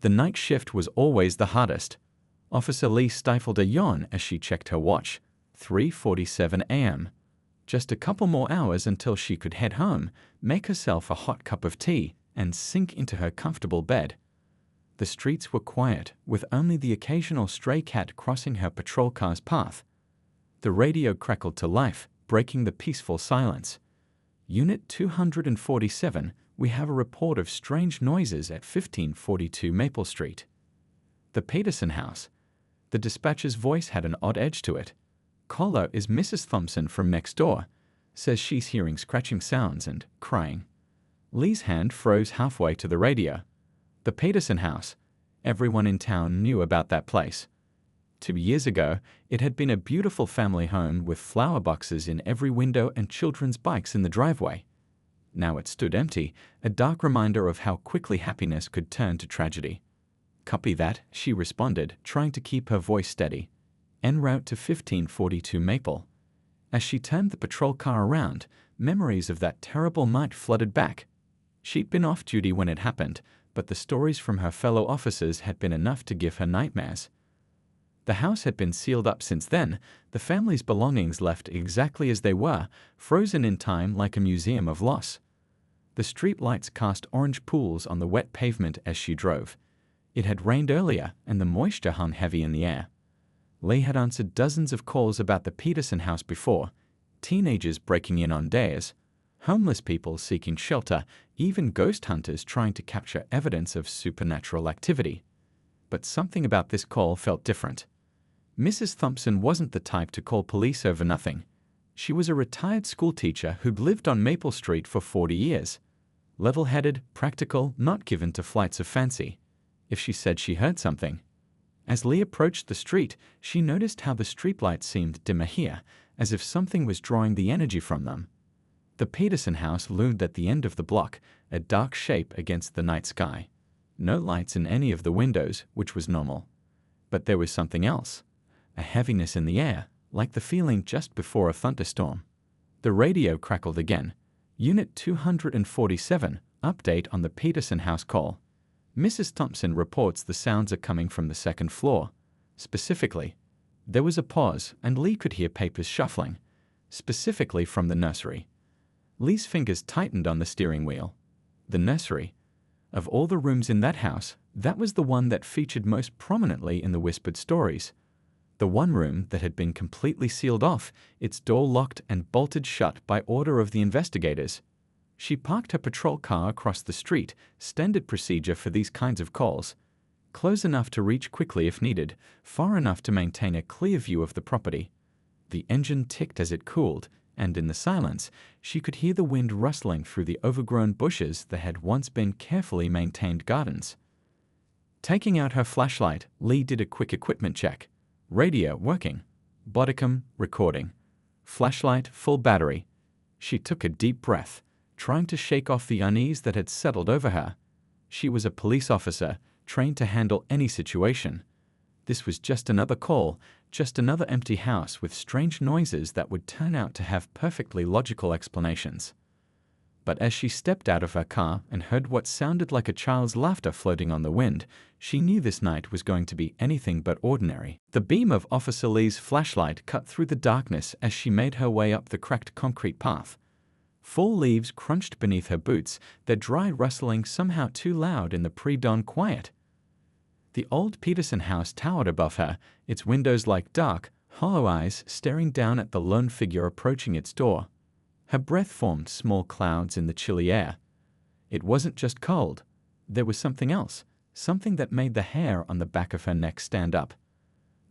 The night shift was always the hardest. Officer Lee stifled a yawn as she checked her watch. 3:47 a.m. Just a couple more hours until she could head home, make herself a hot cup of tea, and sink into her comfortable bed. The streets were quiet, with only the occasional stray cat crossing her patrol car's path. The radio crackled to life, breaking the peaceful silence. Unit 247, we have a report of strange noises at 1542 Maple Street. The Peterson house. The dispatcher's voice had an odd edge to it. Caller is Mrs. Thompson from next door. Says she's hearing scratching sounds and crying. Lee's hand froze halfway to the radio. The Peterson house. Everyone in town knew about that place. 2 years ago, it had been a beautiful family home with flower boxes in every window and children's bikes in the driveway. Now it stood empty, a dark reminder of how quickly happiness could turn to tragedy. "Copy that," she responded, trying to keep her voice steady. En route to 1542 Maple. As she turned the patrol car around, memories of that terrible night flooded back. She'd been off duty when it happened, but the stories from her fellow officers had been enough to give her nightmares. The house had been sealed up since then, the family's belongings left exactly as they were, frozen in time like a museum of loss. The street lights cast orange pools on the wet pavement as she drove. It had rained earlier, and the moisture hung heavy in the air. Lee had answered dozens of calls about the Peterson house before, teenagers breaking in on dares, homeless people seeking shelter, even ghost hunters trying to capture evidence of supernatural activity. But something about this call felt different. Mrs. Thompson wasn't the type to call police over nothing. She was a retired schoolteacher who'd lived on Maple Street for 40 years. Level-headed, practical, not given to flights of fancy. If she said she heard something. As Lee approached the street, she noticed how the streetlights seemed dimmer here, as if something was drawing the energy from them. The Peterson house loomed at the end of the block, a dark shape against the night sky. No lights in any of the windows, which was normal. But there was something else. A heaviness in the air, like the feeling just before a thunderstorm. The radio crackled again. Unit 247, update on the Peterson house call. Mrs. Thompson reports the sounds are coming from the second floor. Specifically, there was a pause, and Lee could hear papers shuffling. Specifically from the nursery. Lee's fingers tightened on the steering wheel. The nursery. Of all the rooms in that house, that was the one that featured most prominently in the whispered stories. The one room that had been completely sealed off, its door locked and bolted shut by order of the investigators. She parked her patrol car across the street, standard procedure for these kinds of calls. Close enough to reach quickly if needed, far enough to maintain a clear view of the property. The engine ticked as it cooled, and in the silence, she could hear the wind rustling through the overgrown bushes that had once been carefully maintained gardens. Taking out her flashlight, Lee did a quick equipment check. Radio working. Bodicom recording. Flashlight full battery. She took a deep breath, trying to shake off the unease that had settled over her. She was a police officer, trained to handle any situation. This was just another call, just another empty house with strange noises that would turn out to have perfectly logical explanations. But as she stepped out of her car and heard what sounded like a child's laughter floating on the wind, she knew this night was going to be anything but ordinary. The beam of Officer Lee's flashlight cut through the darkness as she made her way up the cracked concrete path. Fall leaves crunched beneath her boots, their dry rustling somehow too loud in the pre-dawn quiet. The old Peterson house towered above her, its windows like dark, hollow eyes staring down at the lone figure approaching its door. Her breath formed small clouds in the chilly air. It wasn't just cold. There was something else, something that made the hair on the back of her neck stand up.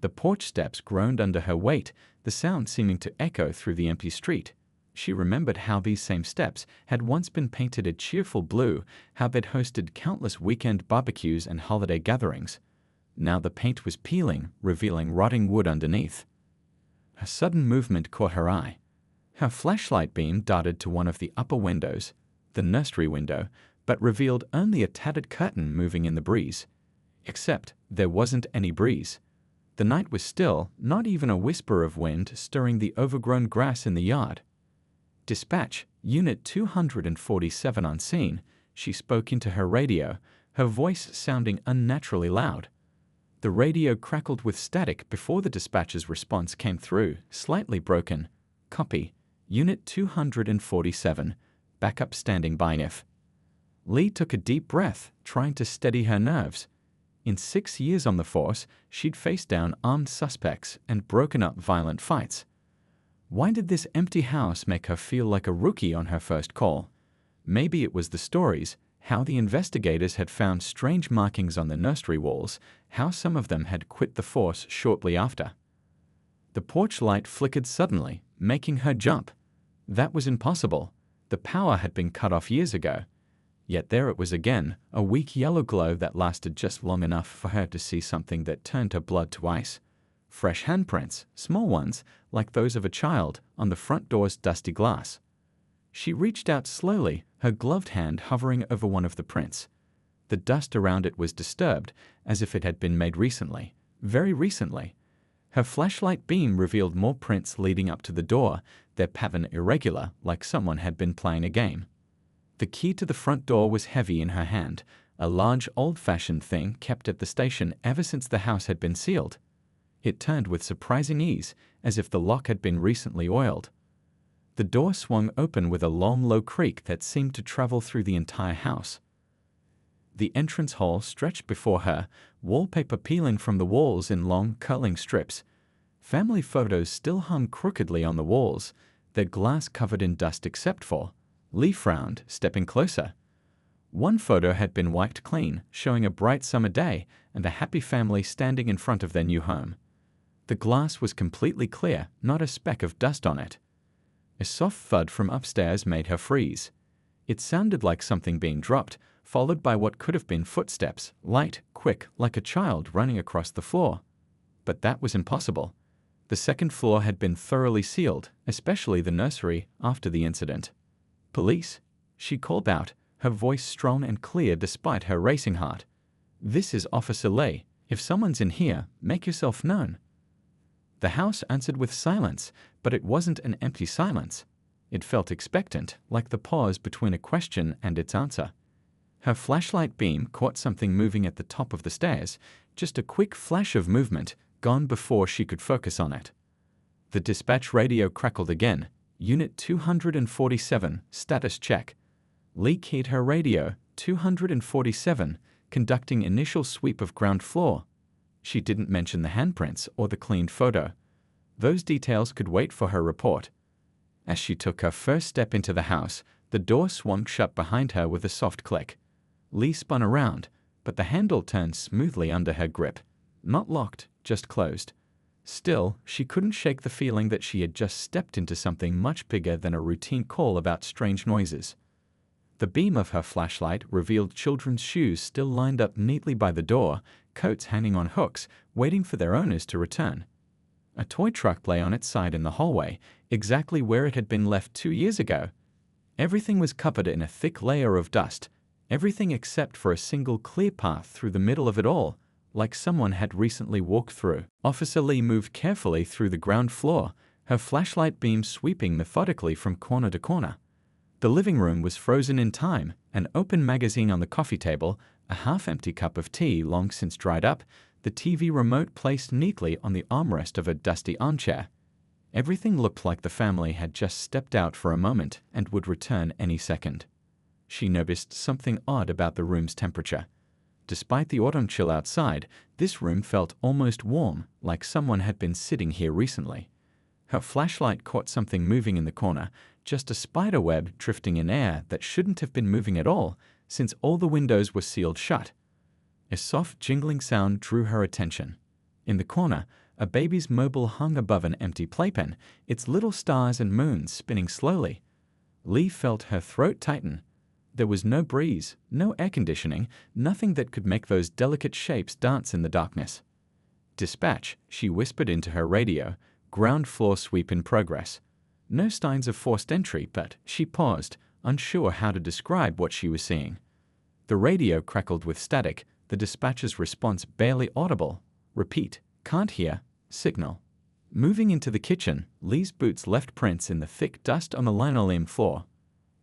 The porch steps groaned under her weight, the sound seeming to echo through the empty street. She remembered how these same steps had once been painted a cheerful blue, how they'd hosted countless weekend barbecues and holiday gatherings. Now the paint was peeling, revealing rotting wood underneath. A sudden movement caught her eye. Her flashlight beam darted to one of the upper windows, the nursery window, but revealed only a tattered curtain moving in the breeze. Except there wasn't any breeze. The night was still, not even a whisper of wind stirring the overgrown grass in the yard. "Dispatch, Unit 247 on scene," she spoke into her radio, her voice sounding unnaturally loud. The radio crackled with static before the dispatcher's response came through, slightly broken. Copy. Unit 247. Backup standing by if. Lee took a deep breath, trying to steady her nerves. In 6 years on the force, she'd faced down armed suspects and broken up violent fights. Why did this empty house make her feel like a rookie on her first call? Maybe it was the stories, how the investigators had found strange markings on the nursery walls, how some of them had quit the force shortly after. The porch light flickered suddenly, making her jump. That was impossible. The power had been cut off years ago. Yet there it was again, a weak yellow glow that lasted just long enough for her to see something that turned her blood to ice. Fresh handprints, small ones, like those of a child, on the front door's dusty glass. She reached out slowly, her gloved hand hovering over one of the prints. The dust around it was disturbed, as if it had been made recently, very recently. Her flashlight beam revealed more prints leading up to the door, their pattern irregular, like someone had been playing a game. The key to the front door was heavy in her hand, a large old-fashioned thing kept at the station ever since the house had been sealed. It turned with surprising ease, as if the lock had been recently oiled. The door swung open with a long, low creak that seemed to travel through the entire house. The entrance hall stretched before her, wallpaper peeling from the walls in long, curling strips. Family photos still hung crookedly on the walls, their glass covered in dust except for. Lee frowned, stepping closer. One photo had been wiped clean, showing a bright summer day and a happy family standing in front of their new home. The glass was completely clear, not a speck of dust on it. A soft thud from upstairs made her freeze. It sounded like something being dropped, followed by what could have been footsteps, light, quick, like a child running across the floor. But that was impossible. The second floor had been thoroughly sealed, especially the nursery, after the incident. "Police," she called out, her voice strong and clear despite her racing heart. "This is Officer Lee. If someone's in here, make yourself known." The house answered with silence, but it wasn't an empty silence. It felt expectant, like the pause between a question and its answer. Her flashlight beam caught something moving at the top of the stairs, just a quick flash of movement, gone before she could focus on it. The dispatch radio crackled again. Unit 247, status check. Lee keyed her radio, 247, conducting initial sweep of ground floor. She didn't mention the handprints or the cleaned photo. Those details could wait for her report. As she took her first step into the house, the door swung shut behind her with a soft click. Lee spun around, but the handle turned smoothly under her grip. Not locked, just closed. Still, she couldn't shake the feeling that she had just stepped into something much bigger than a routine call about strange noises. The beam of her flashlight revealed children's shoes still lined up neatly by the door, coats hanging on hooks, waiting for their owners to return. A toy truck lay on its side in the hallway, exactly where it had been left 2 years ago. Everything was covered in a thick layer of dust, everything except for a single clear path through the middle of it all, like someone had recently walked through. Officer Lee moved carefully through the ground floor, her flashlight beam sweeping methodically from corner to corner. The living room was frozen in time, an open magazine on the coffee table, a half-empty cup of tea long since dried up, the TV remote placed neatly on the armrest of a dusty armchair. Everything looked like the family had just stepped out for a moment and would return any second. She noticed something odd about the room's temperature. Despite the autumn chill outside, this room felt almost warm, like someone had been sitting here recently. Her flashlight caught something moving in the corner, just a spider web drifting in air that shouldn't have been moving at all, since all the windows were sealed shut. A soft jingling sound drew her attention. In the corner, a baby's mobile hung above an empty playpen, its little stars and moons spinning slowly. Lee felt her throat tighten. There was no breeze, no air conditioning, nothing that could make those delicate shapes dance in the darkness. "Dispatch," she whispered into her radio. "Ground floor sweep in progress." No signs of forced entry, but she paused, unsure how to describe what she was seeing. The radio crackled with static, the dispatcher's response barely audible. "Repeat. Can't hear. Signal." Moving into the kitchen, Lee's boots left prints in the thick dust on the linoleum floor.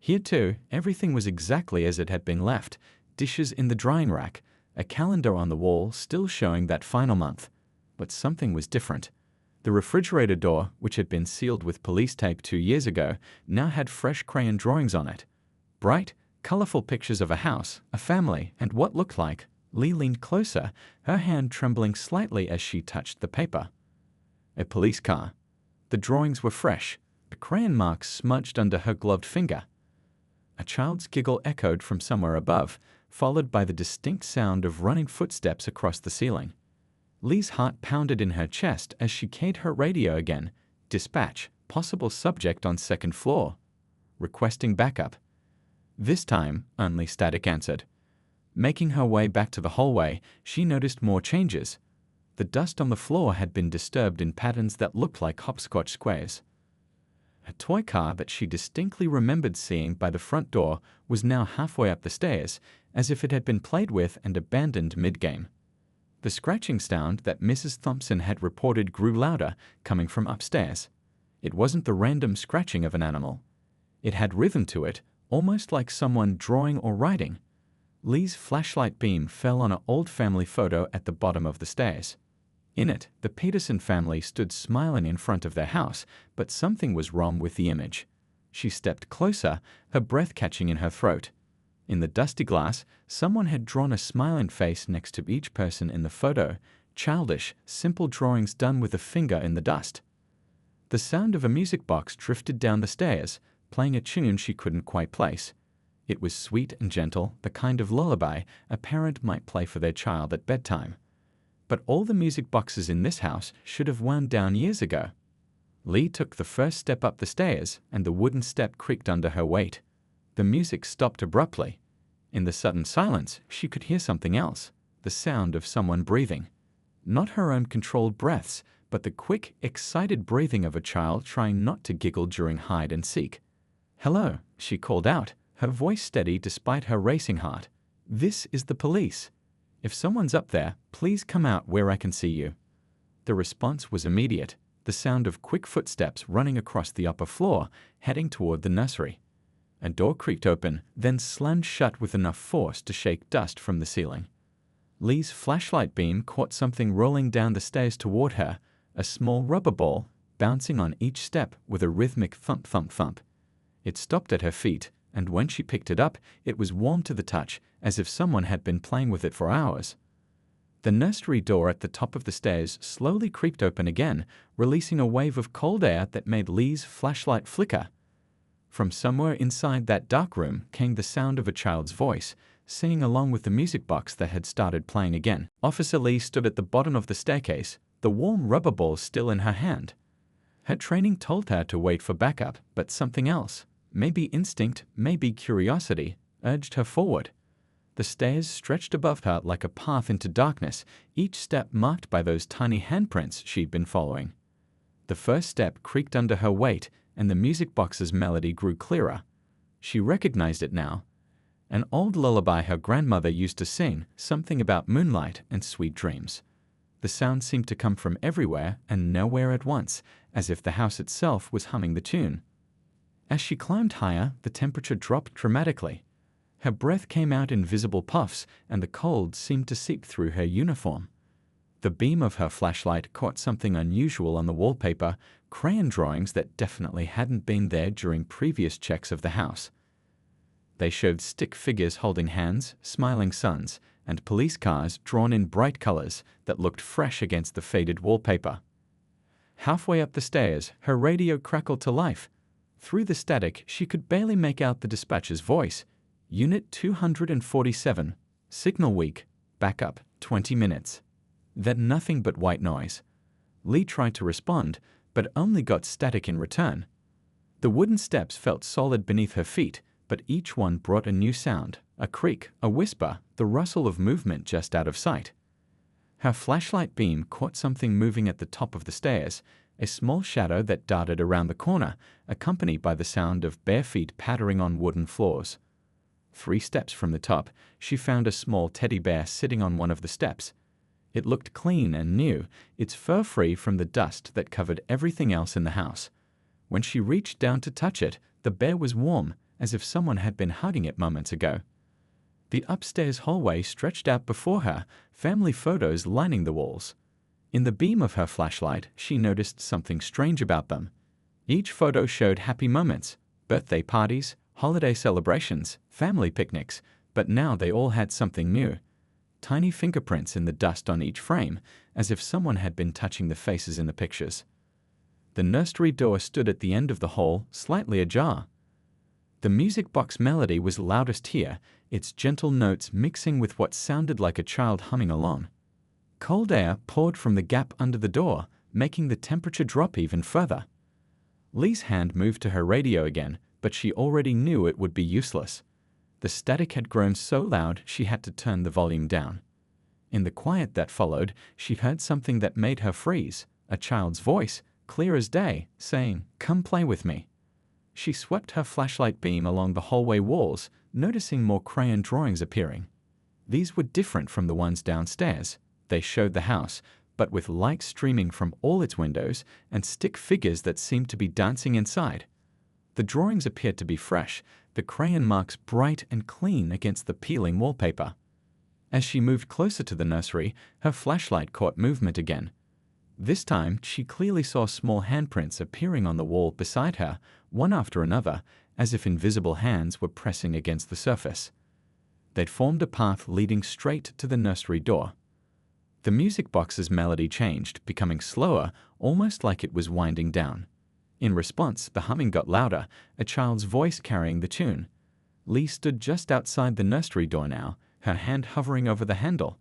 Here too, everything was exactly as it had been left, dishes in the drying rack, a calendar on the wall still showing that final month. But something was different. The refrigerator door, which had been sealed with police tape 2 years ago, now had fresh crayon drawings on it. Bright, colorful pictures of a house, a family, and what looked like. Lee leaned closer, her hand trembling slightly as she touched the paper. A police car. The drawings were fresh, a crayon mark smudged under her gloved finger. A child's giggle echoed from somewhere above, followed by the distinct sound of running footsteps across the ceiling. Lee's heart pounded in her chest as she keyed her radio again. Dispatch, possible subject on second floor. Requesting backup. This time, only static answered. Making her way back to the hallway, she noticed more changes. The dust on the floor had been disturbed in patterns that looked like hopscotch squares. A toy car that she distinctly remembered seeing by the front door was now halfway up the stairs, as if it had been played with and abandoned mid-game. The scratching sound that Mrs. Thompson had reported grew louder, coming from upstairs. It wasn't the random scratching of an animal. It had rhythm to it, almost like someone drawing or writing. Lee's flashlight beam fell on an old family photo at the bottom of the stairs. In it, the Peterson family stood smiling in front of their house, but something was wrong with the image. She stepped closer, her breath catching in her throat. In the dusty glass, someone had drawn a smiling face next to each person in the photo, childish, simple drawings done with a finger in the dust. The sound of a music box drifted down the stairs, playing a tune she couldn't quite place. It was sweet and gentle, the kind of lullaby a parent might play for their child at bedtime. But all the music boxes in this house should have wound down years ago. Lee took the first step up the stairs, and the wooden step creaked under her weight. The music stopped abruptly. In the sudden silence, she could hear something else, the sound of someone breathing. Not her own controlled breaths, but the quick, excited breathing of a child trying not to giggle during hide and seek. "Hello," she called out, her voice steady despite her racing heart. "This is the police. If someone's up there, please come out where I can see you." The response was immediate, the sound of quick footsteps running across the upper floor, heading toward the nursery. A door creaked open, then slammed shut with enough force to shake dust from the ceiling. Lee's flashlight beam caught something rolling down the stairs toward her, a small rubber ball, bouncing on each step with a rhythmic thump-thump-thump. It stopped at her feet, and when she picked it up, it was warm to the touch, as if someone had been playing with it for hours. The nursery door at the top of the stairs slowly creaked open again, releasing a wave of cold air that made Lee's flashlight flicker. From somewhere inside that dark room came the sound of a child's voice, singing along with the music box that had started playing again. Officer Lee stood at the bottom of the staircase, the warm rubber ball still in her hand. Her training told her to wait for backup, but something else, maybe instinct, maybe curiosity, urged her forward. The stairs stretched above her like a path into darkness, each step marked by those tiny handprints she'd been following. The first step creaked under her weight, and the music box's melody grew clearer. She recognized it now. An old lullaby her grandmother used to sing, something about moonlight and sweet dreams. The sound seemed to come from everywhere and nowhere at once, as if the house itself was humming the tune. As she climbed higher, the temperature dropped dramatically. Her breath came out in visible puffs, and the cold seemed to seep through her uniform. The beam of her flashlight caught something unusual on the wallpaper, crayon drawings that definitely hadn't been there during previous checks of the house. They showed stick figures holding hands, smiling suns, and police cars drawn in bright colors that looked fresh against the faded wallpaper. Halfway up the stairs, her radio crackled to life. Through the static, she could barely make out the dispatcher's voice. "Unit 247, signal weak, backup 20 minutes. Then nothing but white noise. Lee tried to respond, but only got static in return. The wooden steps felt solid beneath her feet, but each one brought a new sound, a creak, a whisper, the rustle of movement just out of sight. Her flashlight beam caught something moving at the top of the stairs, a small shadow that darted around the corner, accompanied by the sound of bare feet pattering on wooden floors. 3 steps from the top, she found a small teddy bear sitting on one of the steps. It looked clean and new, its fur free from the dust that covered everything else in the house. When she reached down to touch it, the bear was warm, as if someone had been hugging it moments ago. The upstairs hallway stretched out before her, family photos lining the walls. In the beam of her flashlight, she noticed something strange about them. Each photo showed happy moments, birthday parties, holiday celebrations, family picnics, but now they all had something new. Tiny fingerprints in the dust on each frame, as if someone had been touching the faces in the pictures. The nursery door stood at the end of the hall, slightly ajar. The music box melody was loudest here, its gentle notes mixing with what sounded like a child humming along. Cold air poured from the gap under the door, making the temperature drop even further. Lee's hand moved to her radio again, but she already knew it would be useless. The static had grown so loud she had to turn the volume down. In the quiet that followed, she heard something that made her freeze, a child's voice, clear as day, saying, "Come play with me." She swept her flashlight beam along the hallway walls, noticing more crayon drawings appearing. These were different from the ones downstairs. They showed the house, but with light streaming from all its windows and stick figures that seemed to be dancing inside. The drawings appeared to be fresh, the crayon marks bright and clean against the peeling wallpaper. As she moved closer to the nursery, her flashlight caught movement again. This time, she clearly saw small handprints appearing on the wall beside her, one after another, as if invisible hands were pressing against the surface. They'd formed a path leading straight to the nursery door. The music box's melody changed, becoming slower, almost like it was winding down. In response, the humming got louder, a child's voice carrying the tune. Lee stood just outside the nursery door now, her hand hovering over the handle.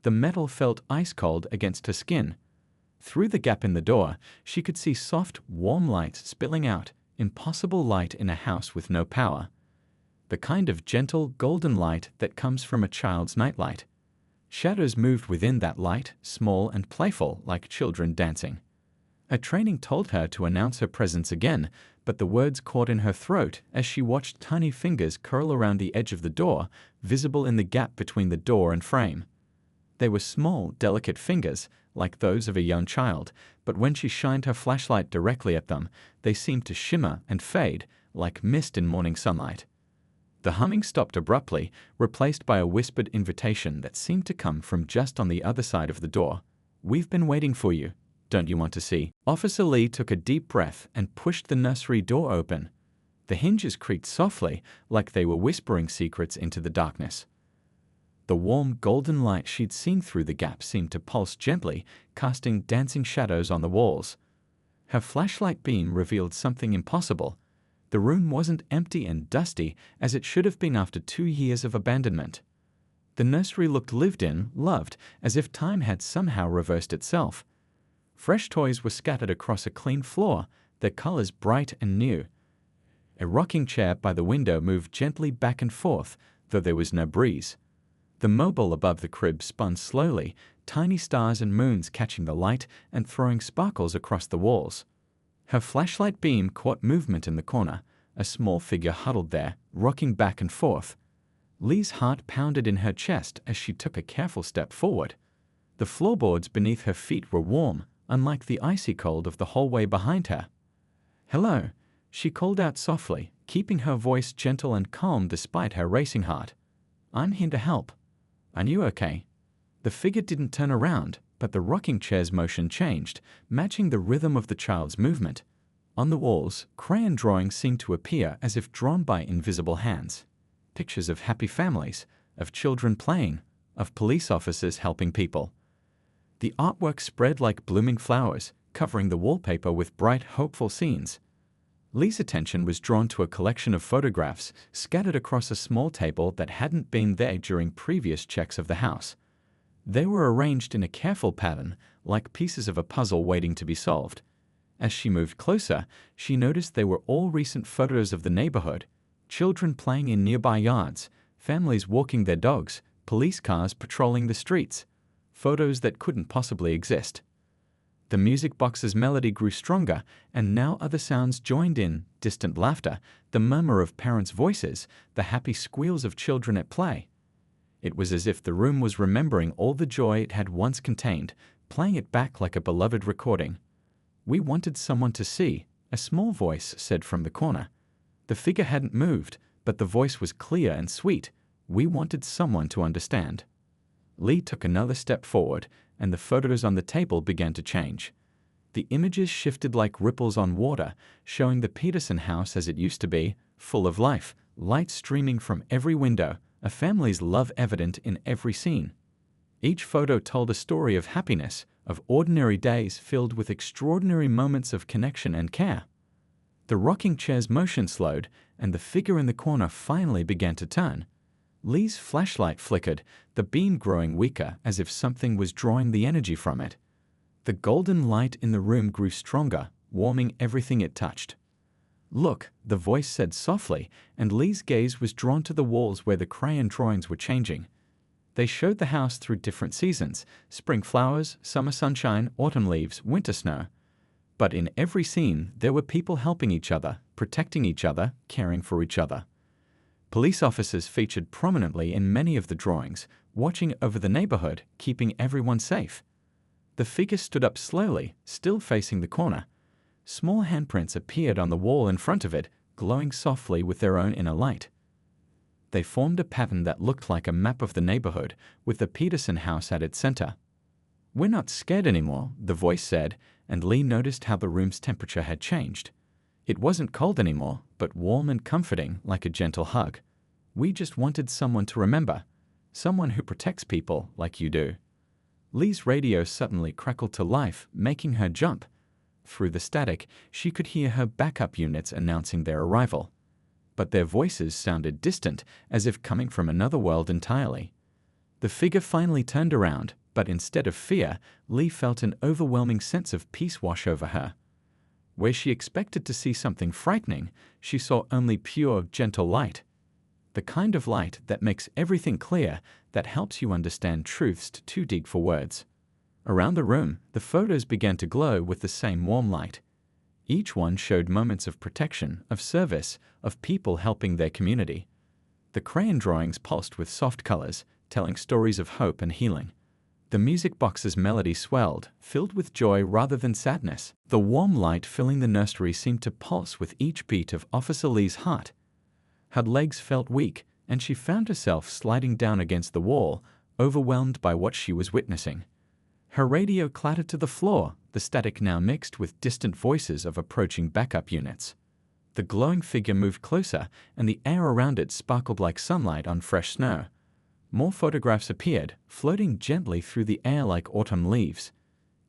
The metal felt ice-cold against her skin. Through the gap in the door, she could see soft, warm light spilling out, impossible light in a house with no power. The kind of gentle, golden light that comes from a child's nightlight. Shadows moved within that light, small and playful, like children dancing. A training told her to announce her presence again, but the words caught in her throat as she watched tiny fingers curl around the edge of the door, visible in the gap between the door and frame. They were small, delicate fingers, like those of a young child, but when she shined her flashlight directly at them, they seemed to shimmer and fade, like mist in morning sunlight. The humming stopped abruptly, replaced by a whispered invitation that seemed to come from just on the other side of the door. "We've been waiting for you. Don't you want to see?" Officer Lee took a deep breath and pushed the nursery door open. The hinges creaked softly, like they were whispering secrets into the darkness. The warm, golden light she'd seen through the gap seemed to pulse gently, casting dancing shadows on the walls. Her flashlight beam revealed something impossible. The room wasn't empty and dusty as it should have been after 2 years of abandonment. The nursery looked lived in, loved, as if time had somehow reversed itself. Fresh toys were scattered across a clean floor, their colors bright and new. A rocking chair by the window moved gently back and forth, though there was no breeze. The mobile above the crib spun slowly, tiny stars and moons catching the light and throwing sparkles across the walls. Her flashlight beam caught movement in the corner, a small figure huddled there, rocking back and forth. Lee's heart pounded in her chest as she took a careful step forward. The floorboards beneath her feet were warm, unlike the icy cold of the hallway behind her. "Hello," she called out softly, keeping her voice gentle and calm despite her racing heart. "I'm here to help. Are you okay?" The figure didn't turn around, but the rocking chair's motion changed, matching the rhythm of the child's movement. On the walls, crayon drawings seemed to appear as if drawn by invisible hands. Pictures of happy families, of children playing, of police officers helping people. The artwork spread like blooming flowers, covering the wallpaper with bright, hopeful scenes. Lee's attention was drawn to a collection of photographs scattered across a small table that hadn't been there during previous checks of the house. They were arranged in a careful pattern, like pieces of a puzzle waiting to be solved. As she moved closer, she noticed they were all recent photos of the neighborhood, children playing in nearby yards, families walking their dogs, police cars patrolling the streets, photos that couldn't possibly exist. The music box's melody grew stronger, and now other sounds joined in, distant laughter, the murmur of parents' voices, the happy squeals of children at play. It was as if the room was remembering all the joy it had once contained, playing it back like a beloved recording. "We wanted someone to see," a small voice said from the corner. The figure hadn't moved, but the voice was clear and sweet. We wanted someone to understand. Lee took another step forward, and the photos on the table began to change. The images shifted like ripples on water, showing the Peterson house as it used to be, full of life, light streaming from every window, a family's love evident in every scene. Each photo told a story of happiness, of ordinary days filled with extraordinary moments of connection and care. The rocking chair's motion slowed, and the figure in the corner finally began to turn. Lee's flashlight flickered, the beam growing weaker as if something was drawing the energy from it. The golden light in the room grew stronger, warming everything it touched. "Look," the voice said softly, and Lee's gaze was drawn to the walls where the crayon drawings were changing. They showed the house through different seasons: spring flowers, summer sunshine, autumn leaves, winter snow. But in every scene, there were people helping each other, protecting each other, caring for each other. Police officers featured prominently in many of the drawings, watching over the neighborhood, keeping everyone safe. The figure stood up slowly, still facing the corner. Small handprints appeared on the wall in front of it, glowing softly with their own inner light. They formed a pattern that looked like a map of the neighborhood, with the Peterson house at its center. "We're not scared anymore," the voice said, and Lee noticed how the room's temperature had changed. It wasn't cold anymore, but warm and comforting, like a gentle hug. "We just wanted someone to remember, someone who protects people like you do." Lee's radio suddenly crackled to life, making her jump. Through the static, she could hear her backup units announcing their arrival. But their voices sounded distant, as if coming from another world entirely. The figure finally turned around, but instead of fear, Lee felt an overwhelming sense of peace wash over her. Where she expected to see something frightening, she saw only pure, gentle light. The kind of light that makes everything clear, that helps you understand truths too deep for words. Around the room, the photos began to glow with the same warm light. Each one showed moments of protection, of service, of people helping their community. The crayon drawings pulsed with soft colors, telling stories of hope and healing. The music box's melody swelled, filled with joy rather than sadness. The warm light filling the nursery seemed to pulse with each beat of Officer Lee's heart. Her legs felt weak, and she found herself sliding down against the wall, overwhelmed by what she was witnessing. Her radio clattered to the floor, the static now mixed with distant voices of approaching backup units. The glowing figure moved closer, and the air around it sparkled like sunlight on fresh snow. More photographs appeared, floating gently through the air like autumn leaves.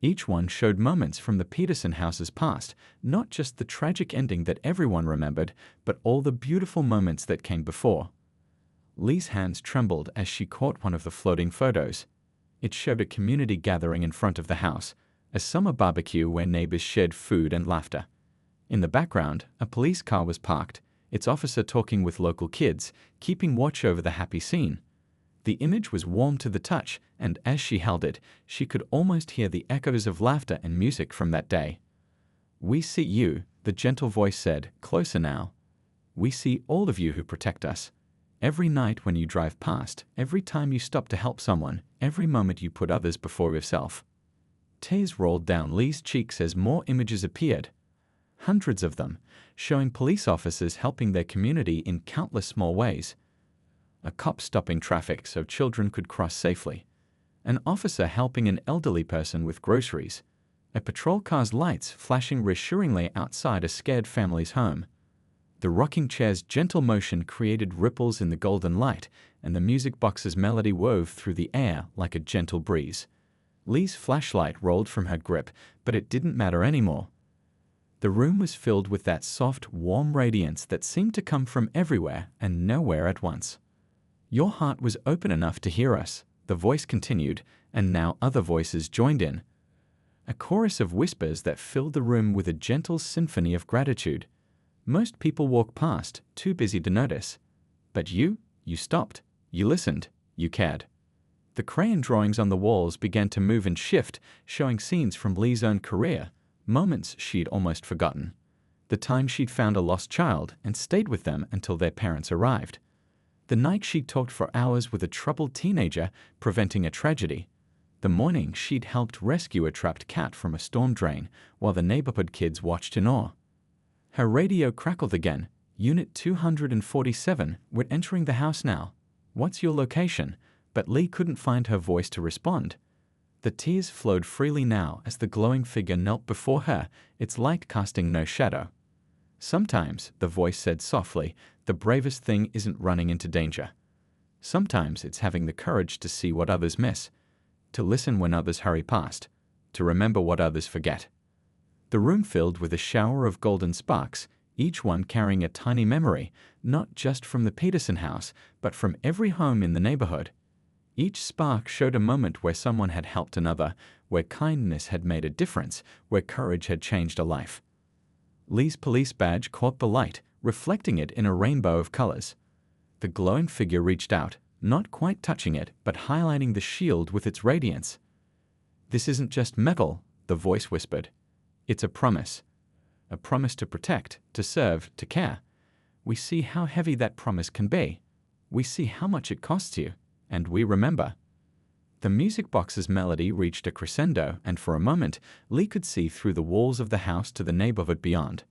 Each one showed moments from the Peterson house's past, not just the tragic ending that everyone remembered, but all the beautiful moments that came before. Lee's hands trembled as she caught one of the floating photos. It showed a community gathering in front of the house, a summer barbecue where neighbors shared food and laughter. In the background, a police car was parked, its officer talking with local kids, keeping watch over the happy scene. The image was warm to the touch, and as she held it, she could almost hear the echoes of laughter and music from that day. "We see you," the gentle voice said, closer now. "We see all of you who protect us. Every night when you drive past, every time you stop to help someone, every moment you put others before yourself." Tears rolled down Lee's cheeks as more images appeared. Hundreds of them, showing police officers helping their community in countless small ways. A cop stopping traffic so children could cross safely. An officer helping an elderly person with groceries. A patrol car's lights flashing reassuringly outside a scared family's home. The rocking chair's gentle motion created ripples in the golden light, and the music box's melody wove through the air like a gentle breeze. Lee's flashlight rolled from her grip, but it didn't matter anymore. The room was filled with that soft, warm radiance that seemed to come from everywhere and nowhere at once. "Your heart was open enough to hear us," the voice continued, and now other voices joined in. A chorus of whispers that filled the room with a gentle symphony of gratitude. Most people walked past, too busy to notice. But you stopped, you listened, you cared. The crayon drawings on the walls began to move and shift, showing scenes from Lee's own career, moments she'd almost forgotten. The time she'd found a lost child and stayed with them until their parents arrived. The night she'd talked for hours with a troubled teenager, preventing a tragedy. The morning she'd helped rescue a trapped cat from a storm drain while the neighborhood kids watched in awe. Her radio crackled again. "Unit 247, we're entering the house now. "What's your location?" But Lee couldn't find her voice to respond. The tears flowed freely now as the glowing figure knelt before her, its light casting no shadow. "Sometimes," the voice said softly, "the bravest thing isn't running into danger. Sometimes it's having the courage to see what others miss, to listen when others hurry past, to remember what others forget." The room filled with a shower of golden sparks, each one carrying a tiny memory, not just from the Peterson house, but from every home in the neighborhood. Each spark showed a moment where someone had helped another, where kindness had made a difference, where courage had changed a life. Lee's police badge caught the light, reflecting it in a rainbow of colors. The glowing figure reached out, not quite touching it, but highlighting the shield with its radiance. "This isn't just metal," the voice whispered. "It's a promise. A promise to protect, to serve, to care. We see how heavy that promise can be. We see how much it costs you, and we remember." The music box's melody reached a crescendo, and for a moment, Lee could see through the walls of the house to the neighborhood beyond.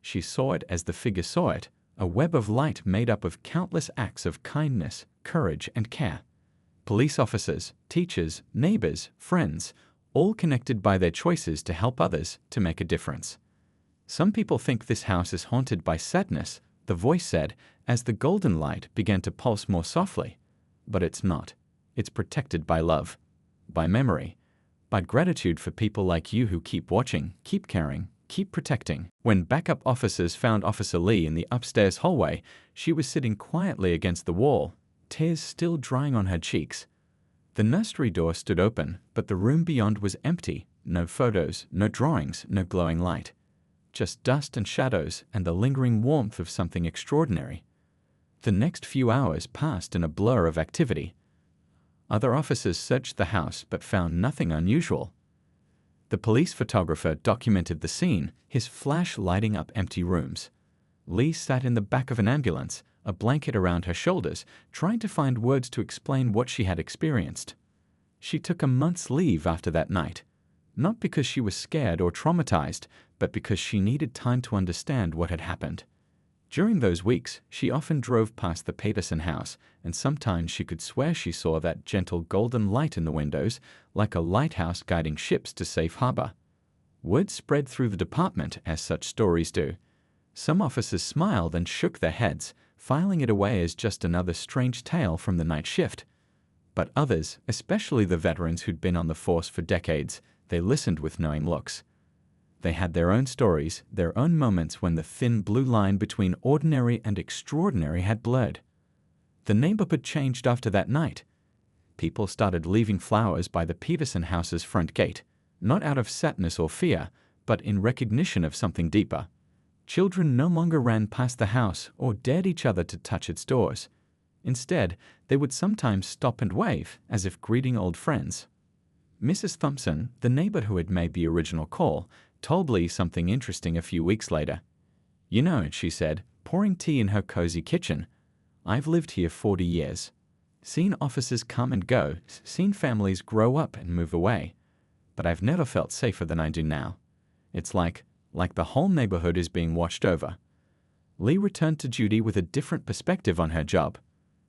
She saw it as the figure saw it, a web of light made up of countless acts of kindness, courage, and care. Police officers, teachers, neighbors, friends, all connected by their choices to help others, to make a difference. "Some people think this house is haunted by sadness," the voice said, as the golden light began to pulse more softly. "But it's not. It's protected by love, by memory, by gratitude for people like you who keep watching, keep caring, keep protecting." When backup officers found Officer Lee in the upstairs hallway, she was sitting quietly against the wall, tears still drying on her cheeks. The nursery door stood open, but the room beyond was empty. No photos, no drawings, no glowing light. Just dust and shadows and the lingering warmth of something extraordinary. The next few hours passed in a blur of activity. Other officers searched the house but found nothing unusual. The police photographer documented the scene, his flash lighting up empty rooms. Lee sat in the back of an ambulance, a blanket around her shoulders, trying to find words to explain what she had experienced. She took a month's leave after that night, not because she was scared or traumatized, but because she needed time to understand what had happened. During those weeks, she often drove past the Peterson house, and sometimes she could swear she saw that gentle golden light in the windows, like a lighthouse guiding ships to safe harbor. Word spread through the department, as such stories do. Some officers smiled and shook their heads, filing it away as just another strange tale from the night shift. But others, especially the veterans who'd been on the force for decades, they listened with knowing looks. They had their own stories, their own moments when the thin blue line between ordinary and extraordinary had blurred. The neighborhood changed after that night. People started leaving flowers by the Peterson house's front gate, not out of sadness or fear, but in recognition of something deeper. Children no longer ran past the house or dared each other to touch its doors. Instead, they would sometimes stop and wave, as if greeting old friends. Mrs. Thompson, the neighbor who had made the original call, told Lee something interesting a few weeks later. "You know," she said, pouring tea in her cozy kitchen, "I've lived here 40 years. Seen officers come and go, seen families grow up and move away. But I've never felt safer than I do now. It's like the whole neighborhood is being watched over." Lee returned to duty with a different perspective on her job.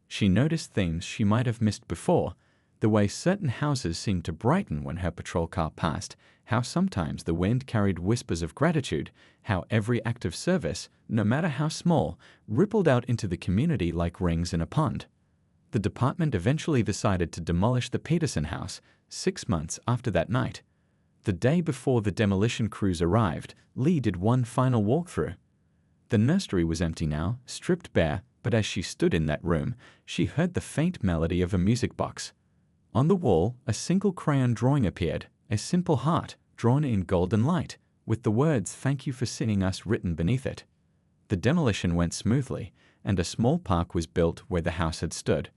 She noticed themes she might have missed before, the way certain houses seemed to brighten when her patrol car passed, how sometimes the wind carried whispers of gratitude, how every act of service, no matter how small, rippled out into the community like rings in a pond. The department eventually decided to demolish the Peterson house 6 months after that night. The day before the demolition crews arrived, Lee did one final walkthrough. The nursery was empty now, stripped bare, but as she stood in that room, she heard the faint melody of a music box. On the wall, a single crayon drawing appeared, a simple heart, drawn in golden light, with the words "Thank you for seeing us" written beneath it. The demolition went smoothly, and a small park was built where the house had stood.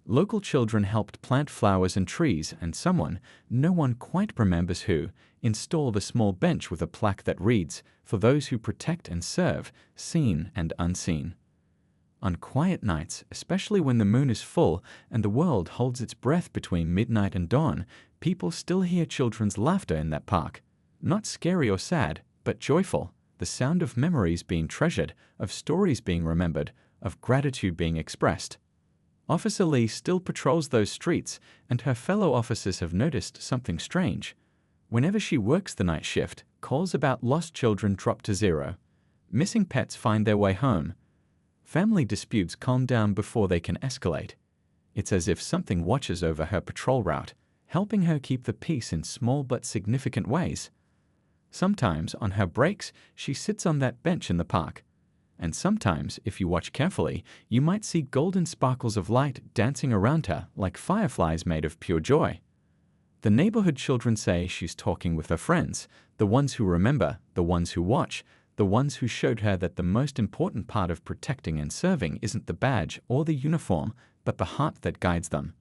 Local children helped plant flowers and trees, and someone, no one quite remembers who, installed a small bench with a plaque that reads, "For those who protect and serve, seen and unseen." On quiet nights, especially when the moon is full and the world holds its breath between midnight and dawn, people still hear children's laughter in that park. Not scary or sad, but joyful, the sound of memories being treasured, of stories being remembered, of gratitude being expressed. Officer Lee still patrols those streets, and her fellow officers have noticed something strange. Whenever she works the night shift, calls about lost children drop to zero. Missing pets find their way home. Family disputes calm down before they can escalate. It's as if something watches over her patrol route, helping her keep the peace in small but significant ways. Sometimes, on her breaks, she sits on that bench in the park. And sometimes, if you watch carefully, you might see golden sparkles of light dancing around her like fireflies made of pure joy. The neighborhood children say she's talking with her friends, the ones who remember, the ones who watch, the ones who showed her that the most important part of protecting and serving isn't the badge or the uniform, but the heart that guides them.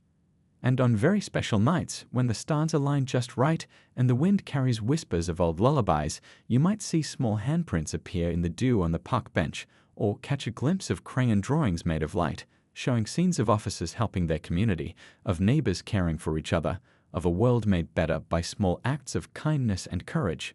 And on very special nights, when the stars align just right and the wind carries whispers of old lullabies, you might see small handprints appear in the dew on the park bench, or catch a glimpse of crayon drawings made of light, showing scenes of officers helping their community, of neighbors caring for each other, of a world made better by small acts of kindness and courage.